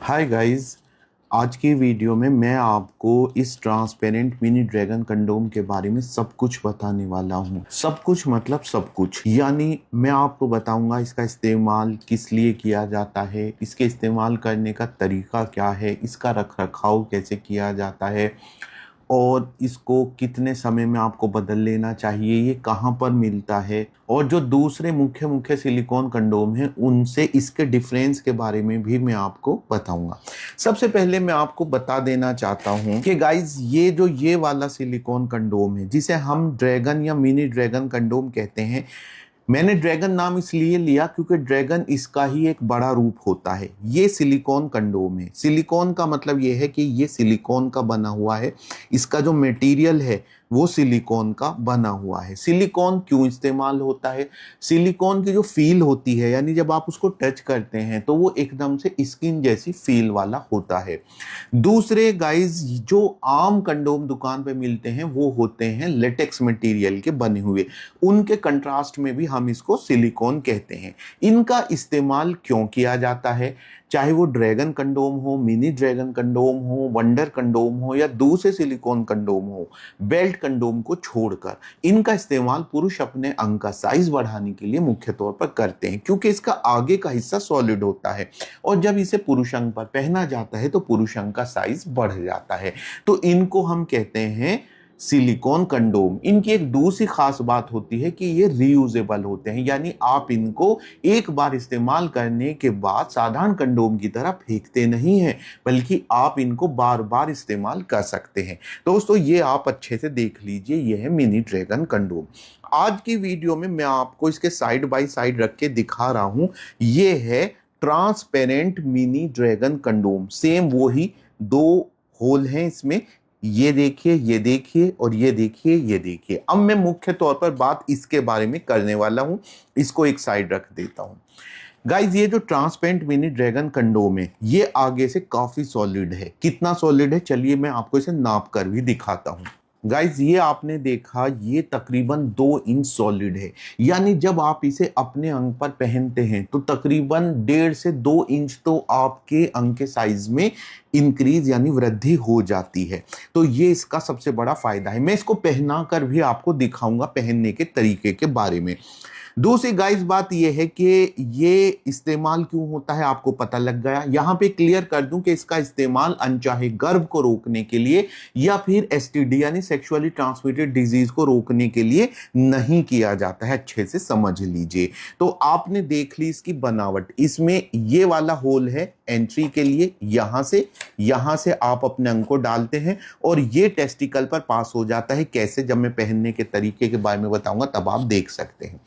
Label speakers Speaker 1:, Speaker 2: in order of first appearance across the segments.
Speaker 1: Hi guys. आज की video में मैं आपको इस ट्रांसपेरेंट मिनी ड्रैगन कंडोम के बारे में सब कुछ बताने वाला हूँ। सब कुछ मतलब सब कुछ, यानी मैं आपको बताऊंगा इसका इस्तेमाल किस लिए किया जाता है, इसके इस्तेमाल करने का तरीका क्या है, इसका रख रखाव कैसे किया जाता है और इसको कितने समय में आपको बदल लेना चाहिए, ये कहाँ पर मिलता है और जो दूसरे मुख्य मुख्य सिलिकॉन कंडोम हैं उनसे इसके डिफरेंस के बारे में भी मैं आपको बताऊंगा। सबसे पहले मैं आपको बता देना चाहता हूं कि गाइज ये वाला सिलिकॉन कंडोम है जिसे हम ड्रैगन या मिनी ड्रैगन कंडोम कहते हैं। मैंने ड्रैगन नाम इसलिए लिया क्योंकि ड्रैगन इसका ही एक बड़ा रूप होता है। ये सिलिकॉन कंडोम है। सिलिकॉन का मतलब ये है कि ये सिलिकॉन का बना हुआ है, इसका जो मटेरियल है वो सिलिकॉन का बना हुआ है। सिलिकॉन क्यों इस्तेमाल होता है? सिलिकॉन की जो फील होती है, यानी जब आप उसको टच करते हैं तो वो एकदम से स्किन जैसी फील वाला होता है। दूसरे गाइज जो आम कंडोम दुकान पे मिलते हैं वो होते हैं लेटेक्स मटेरियल के बने हुए, उनके कंट्रास्ट में भी हम इसको सिलिकॉन कहते हैं। इनका इस्तेमाल क्यों किया जाता है? चाहे वो ड्रैगन कंडोम हो, मिनी ड्रैगन कंडोम हो, वंडर कंडोम हो या दूसरे सिलिकॉन कंडोम हो, बेल्ट कंडोम को छोड़कर इनका इस्तेमाल पुरुष अपने अंग का साइज बढ़ाने के लिए मुख्य तौर पर करते हैं, क्योंकि इसका आगे का हिस्सा सॉलिड होता है और जब इसे पुरुष अंग पर पहना जाता है तो पुरुष अंग का साइज बढ़ जाता है। तो इनको हम कहते हैं सिलिकॉन कंडोम। इनकी एक दूसरी खास बात होती है कि ये रीयूजेबल होते हैं, यानी आप इनको एक बार इस्तेमाल करने के बाद साधारण कंडोम की तरह फेंकते नहीं हैं, बल्कि आप इनको बार बार इस्तेमाल कर सकते हैं। दोस्तों ये आप अच्छे से देख लीजिए, ये है मिनी ड्रैगन कंडोम। आज की वीडियो में मैं आपको इसके साइड बाय साइड रख के दिखा रहा हूं। ये है transparent mini dragon condom. Same वही दो होल हैं इसमें, ये देखिए, ये देखिए और ये देखिए, ये देखिए। अब मैं मुख्य तौर पर बात इसके बारे में करने वाला हूं। इसको एक साइड रख देता हूं। गाइज ये जो ट्रांसपेरेंट मिनी ड्रैगन कंडोम है ये आगे से काफी सॉलिड है। कितना सॉलिड है चलिए मैं आपको इसे नाप कर भी दिखाता हूं। गाइज ये आपने देखा, ये तकरीबन 2 इंच सॉलिड है, यानी जब आप इसे अपने अंग पर पहनते हैं तो तकरीबन 1.5 से 2 इंच तो आपके अंग के साइज में इंक्रीज यानी वृद्धि हो जाती है। तो ये इसका सबसे बड़ा फायदा है। मैं इसको पहना कर भी आपको दिखाऊंगा पहनने के तरीके के बारे में। दूसरी गाइस बात यह है कि ये इस्तेमाल क्यों होता है आपको पता लग गया। यहां पे क्लियर कर दूं कि इसका इस्तेमाल अनचाहे गर्भ को रोकने के लिए या फिर एसटीडी यानी सेक्सुअली ट्रांसमिटेड डिजीज को रोकने के लिए नहीं किया जाता है। अच्छे से समझ लीजिए। तो आपने देख ली इसकी बनावट। इसमें ये वाला होल है एंट्री के लिए, यहां से आप अपने अंग को डालते हैं और ये टेस्टिकल पर पास हो जाता है। कैसे? जब मैं पहनने के तरीके के बारे में बताऊंगा तब आप देख सकते हैं।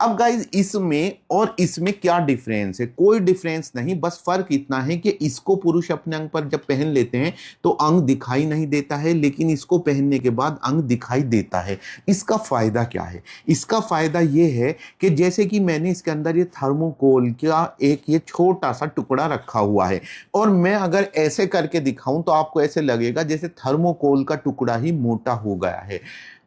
Speaker 1: अब गाइज इसमें और इसमें क्या डिफरेंस है? कोई डिफरेंस नहीं, बस फर्क इतना है कि इसको पुरुष अपने अंग पर जब पहन लेते हैं तो अंग दिखाई नहीं देता है, लेकिन इसको पहनने के बाद अंग दिखाई देता है। इसका फायदा क्या है? इसका फायदा यह है कि जैसे कि मैंने इसके अंदर ये थर्मोकोल का एक ये छोटा सा टुकड़ा रखा हुआ है और मैं अगर ऐसे करके दिखाऊं तो आपको ऐसे लगेगा जैसे थर्मोकोल का टुकड़ा ही मोटा हो गया है।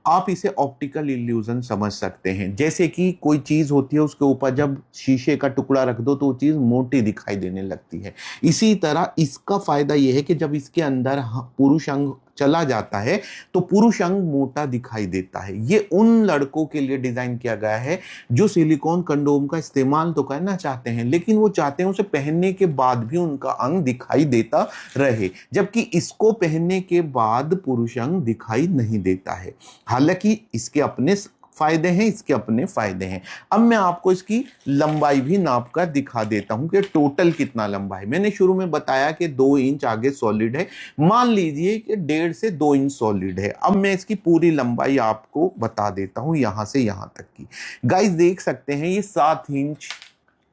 Speaker 1: आप इसे ऑप्टिकल इल्यूजन समझ सकते हैं। जैसे कि कोई चीज होती है उसके ऊपर जब शीशे का टुकड़ा रख दो तो वो चीज मोटी दिखाई देने लगती है। इसी तरह इसका फायदा यह है कि जब इसके अंदर पुरुष अंग चला जाता है तो पुरुष अंग मोटा दिखाई देता है। ये उन लड़कों के लिए डिजाइन किया गया है जो सिलिकॉन कंडोम का इस्तेमाल तो करना चाहते हैं, लेकिन वो चाहते हैं उसे पहनने के बाद भी उनका अंग दिखाई देता रहे, जबकि इसको पहनने के बाद पुरुष अंग दिखाई नहीं देता है। हालांकि इसके अपने फायदे हैं, इसके अपने फायदे हैं। अब मैं आपको इसकी लंबाई भी नाप कर दिखा देता हूं कि टोटल कितना लंबा है। मैंने शुरू में बताया कि 2 इंच आगे सॉलिड है, मान लीजिए कि 1.5 से 2 इंच सॉलिड है। अब मैं इसकी पूरी लंबाई आपको बता देता हूं यहां से यहां तक की। गाइस देख सकते हैं ये 7 इंच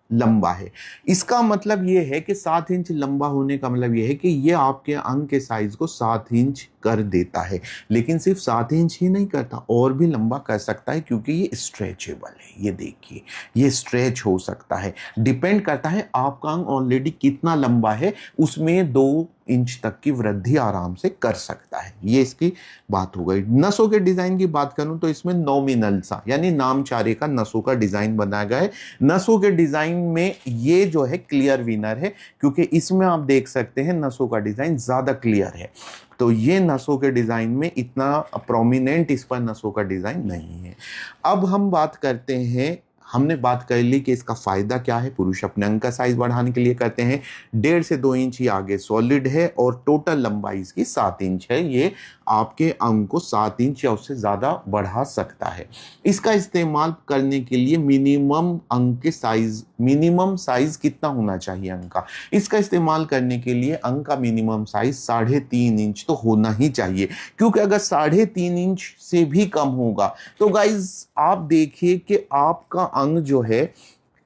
Speaker 1: लंबा है। इसका मतलब यह है कि 7 इंच लंबा होने का मतलब यह है कि यह आपके अंग के साइज को 7 इंच कर देता है, लेकिन सिर्फ 7 इंच ही नहीं करता, और भी लंबा कर सकता है क्योंकि ये स्ट्रेचेबल है। ये देखिए, ये स्ट्रेच हो सकता है। डिपेंड करता है आपका अंग ऑलरेडी कितना लंबा है, उसमें 2 इंच तक की वृद्धि आराम से कर सकता है। ये इसकी बात हो गई। नसों के डिजाइन की बात करूं तो इसमें नॉमिनल सा यानी नामचारे का नसों का डिजाइन बनाया गया है। नसों के डिजाइन में ये जो है क्लियर विनर है, क्योंकि इसमें आप देख सकते हैं नसों का डिजाइन ज्यादा क्लियर है। तो ये नसों के डिजाइन में इतना प्रोमिनेंट इस पर नसों का डिजाइन नहीं है। अब हम बात करते हैं, हमने बात कर ली कि इसका फायदा क्या है। पुरुष अपने अंग का साइज बढ़ाने के लिए करते हैं। 1.5 से 2 इंच ही आगे सॉलिड है और टोटल लंबाई इसकी 7 इंच है। ये आपके अंग को 7 इंच या उससे ज्यादा बढ़ा सकता है। इसका इस्तेमाल करने के लिए मिनिमम साइज कितना होना चाहिए अंग का? इसका इस्तेमाल करने के लिए अंग का मिनिमम साइज 3.5 इंच तो होना ही चाहिए, क्योंकि अगर 3.5 इंच से भी कम होगा तो गाइज आप देखिए कि आपका अंग जो है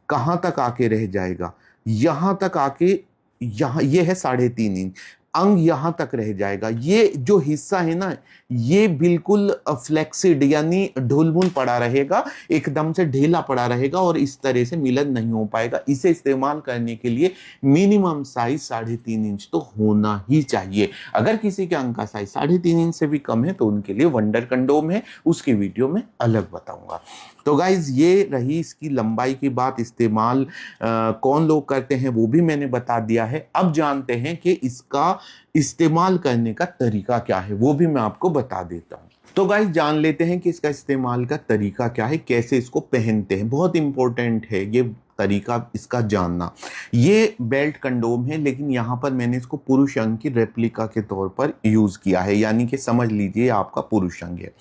Speaker 1: कहां तक आके रह जाएगा। यहां तक आके, यहां ये है 3.5 इंच, अंग यहां तक रह जाएगा। ये जो हिस्सा है ना, ये बिल्कुल फ्लेक्सिड यानी ढुलमुल पड़ा रहेगा, एकदम से ढीला पड़ा रहेगा और इस तरह से मिलन नहीं हो पाएगा। इसे इस्तेमाल करने के लिए मिनिमम साइज 3.5 इंच तो होना ही चाहिए। अगर किसी के अंग का साइज 3.5 इंच से भी कम है तो उनके लिए वंडर कंडोम है, उसकी वीडियो में अलग बताऊंगा। तो गाइज ये रही इसकी लंबाई की बात। इस्तेमाल कौन लोग करते हैं वो भी मैंने बता दिया है। अब जानते हैं कि इसका इस्तेमाल करने का तरीका क्या है, वो भी मैं आपको बता देता हूं। तो गाइस जान लेते हैं कि इसका इस्तेमाल का तरीका क्या है, कैसे इसको पहनते हैं। बहुत इंपॉर्टेंट है ये तरीका इसका जानना। ये बेल्ट कंडोम है, लेकिन यहां पर मैंने इसको पुरुष अंग की रेप्लिका के तौर पर यूज किया है, यानी कि समझ लीजिए आपका पुरुष अंग है।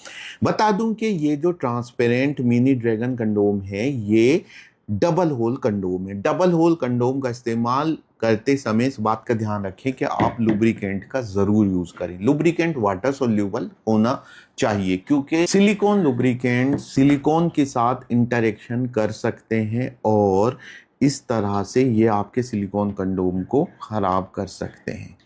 Speaker 1: बता दूं कि ये जो ट्रांसपेरेंट मिनी ड्रैगन कंडोम है ये डबल होल कंडोम है। डबल होल कंडोम का इस्तेमाल करते समय इस बात का ध्यान रखें कि आप लुब्रिकेंट का जरूर यूज करें। लुब्रिकेंट वाटर सोल्यूबल होना चाहिए, क्योंकि सिलिकॉन लुब्रिकेंट सिलिकॉन के साथ इंटरेक्शन कर सकते हैं और इस तरह से ये आपके सिलिकॉन कंडोम को खराब कर सकते हैं।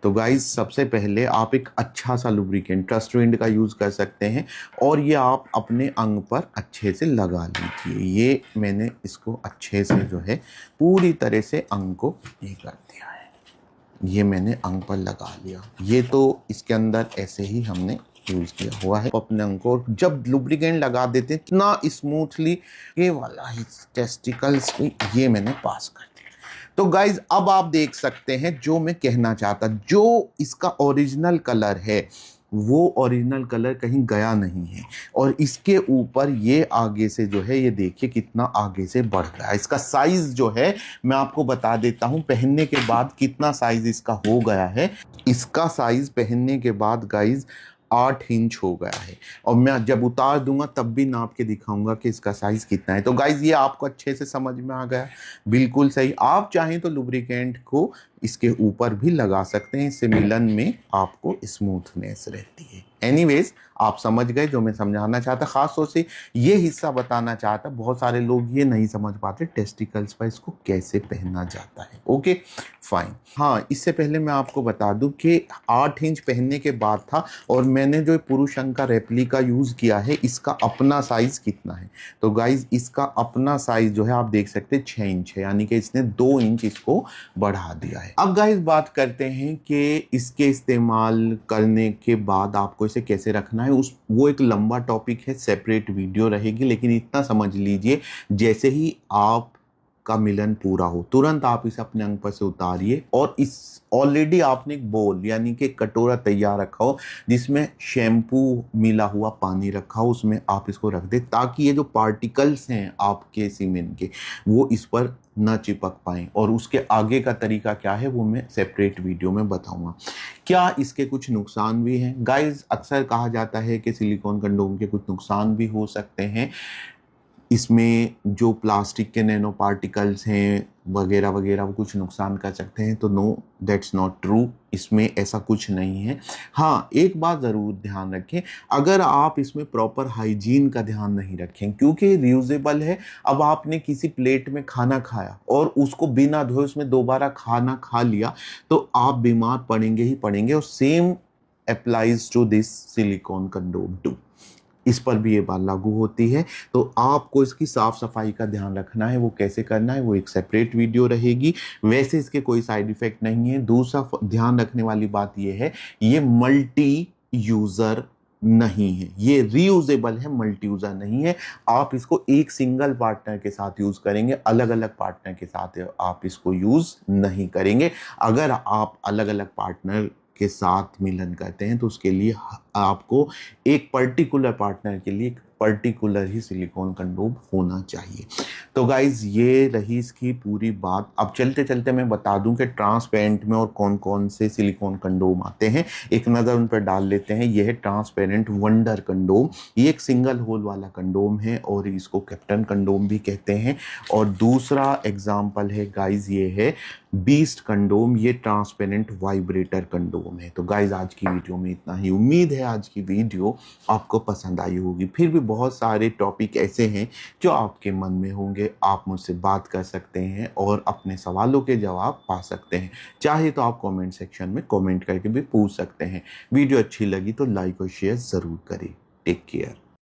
Speaker 1: तो गाइज सबसे पहले आप एक अच्छा सा लुब्रिकेंट ट्रस्टविंड का यूज कर सकते हैं और ये आप अपने अंग पर अच्छे से लगा लीजिए। ये मैंने इसको अच्छे से जो है पूरी तरह से अंग को ये कर दिया है। ये मैंने अंग पर लगा लिया। ये तो इसके अंदर ऐसे ही हमने यूज किया हुआ है अपने अंग को। जब लुब्रिकेंट लगा देते हैं इतना स्मूथली ये वाला ही टेस्टिकल्स पे ये मैंने पास कर दिया। तो गाइज अब आप देख सकते हैं जो मैं कहना चाहता, जो इसका ओरिजिनल कलर है वो ओरिजिनल कलर कहीं गया नहीं है और इसके ऊपर ये आगे से जो है ये देखिए कितना आगे से बढ़ रहा है। इसका साइज जो है मैं आपको बता देता हूं पहनने के बाद कितना साइज इसका हो गया है। इसका साइज पहनने के बाद गाइज 8 इंच हो गया है और मैं जब उतार दूंगा तब भी नाप के दिखाऊंगा कि इसका साइज कितना है। तो गाइज ये आपको अच्छे से समझ में आ गया, बिल्कुल सही। आप चाहें तो लुब्रिकेंट को इसके ऊपर भी लगा सकते हैं, इससे मिलन में आपको स्मूथनेस रहती है। एनीवेज आप समझ गए जो मैं समझाना चाहता, खास तौर से ये हिस्सा बताना चाहता। बहुत सारे लोग ये नहीं समझ पाते टेस्टिकल्स पर इसको कैसे पहनना जाता है। Okay fine. हाँ, इससे पहले मैं आपको बता दूं कि 8 इंच पहनने के बाद था और मैंने जो पुरुष अंग का रेप्लिका यूज किया है इसका अपना साइज कितना है। तो गाइज इसका अपना साइज जो है आप देख सकते हैं 6 इंच है, यानी कि इसने 2 इंच इसको बढ़ा दिया है। अब गाइस बात करते हैं कि इसके इस्तेमाल करने के बाद आपको इसे कैसे रखना है। वो एक लंबा टॉपिक है, सेपरेट वीडियो रहेगी, लेकिन इतना समझ लीजिए जैसे ही आप का मिलन पूरा हो तुरंत आप इसे अपने अंग पर से उतारिए और इस ऑलरेडी आपने एक बोल यानी कि कटोरा तैयार रखा हो जिसमें शैम्पू मिला हुआ पानी रखा हो, उसमें आप इसको रख दें ताकि ये जो पार्टिकल्स हैं आपके सीमेन के वो इस पर न चिपक पाए। और उसके आगे का तरीका क्या है वो मैं सेपरेट वीडियो में बताऊंगा। क्या इसके कुछ नुकसान भी हैं? गाइस अक्सर कहा जाता है कि सिलिकॉन कंडोम के कुछ नुकसान भी हो सकते हैं। इसमें जो प्लास्टिक के नैनो पार्टिकल्स हैं वगैरह वगैरह वो कुछ नुकसान कर सकते हैं। तो नो, दैट्स नॉट ट्रू, इसमें ऐसा कुछ नहीं है। हाँ, एक बात ज़रूर ध्यान रखें, अगर आप इसमें प्रॉपर हाइजीन का ध्यान नहीं रखें, क्योंकि रियूजेबल है। अब आपने किसी प्लेट में खाना खाया और उसको बिना धोए उसमें दोबारा खाना खा लिया तो आप बीमार पड़ेंगे ही पड़ेंगे। और same applies to this silicon condom too. इस पर भी ये बात लागू होती है। तो आपको इसकी साफ सफाई का ध्यान रखना है, वो कैसे करना है वो एक सेपरेट वीडियो रहेगी। वैसे इसके कोई साइड इफेक्ट नहीं है। दूसरा ध्यान रखने वाली बात ये है, ये मल्टी यूजर नहीं है, ये रीयूजेबल है, मल्टी यूजर नहीं है। आप इसको एक सिंगल पार्टनर के साथ यूज करेंगे, अलग अलग पार्टनर के साथ आप इसको यूज नहीं करेंगे। अगर आप अलग अलग पार्टनर के साथ मिलन करते हैं तो उसके लिए आपको एक पर्टिकुलर पार्टनर के लिए पर्टिकुलर ही सिलिकॉन कंडोम होना चाहिए। तो गाइज ये रही इसकी पूरी बात। अब चलते चलते मैं बता दूं कि ट्रांसपेरेंट में और कौन कौन से सिलिकॉन कंडोम आते हैं, एक नज़र उन पर डाल लेते हैं। यह है ट्रांसपेरेंट वंडर कंडोम। ये एक सिंगल होल वाला कंडोम है और इसको कैप्टन कंडोम भी कहते हैं। और दूसरा एग्जाम्पल है गाइज, ये है बीस्ट कंडोम। ये ट्रांसपेरेंट वाइब्रेटर कंडोम है। तो गाइज आज की वीडियो में इतना ही। उम्मीद है आज की वीडियो आपको पसंद आई होगी। फिर भी बहुत सारे टॉपिक ऐसे हैं जो आपके मन में होंगे, आप मुझसे बात कर सकते हैं और अपने सवालों के जवाब पा सकते हैं। चाहे तो आप कमेंट सेक्शन में कमेंट करके भी पूछ सकते हैं। वीडियो अच्छी लगी तो लाइक और शेयर ज़रूर करें। Take care.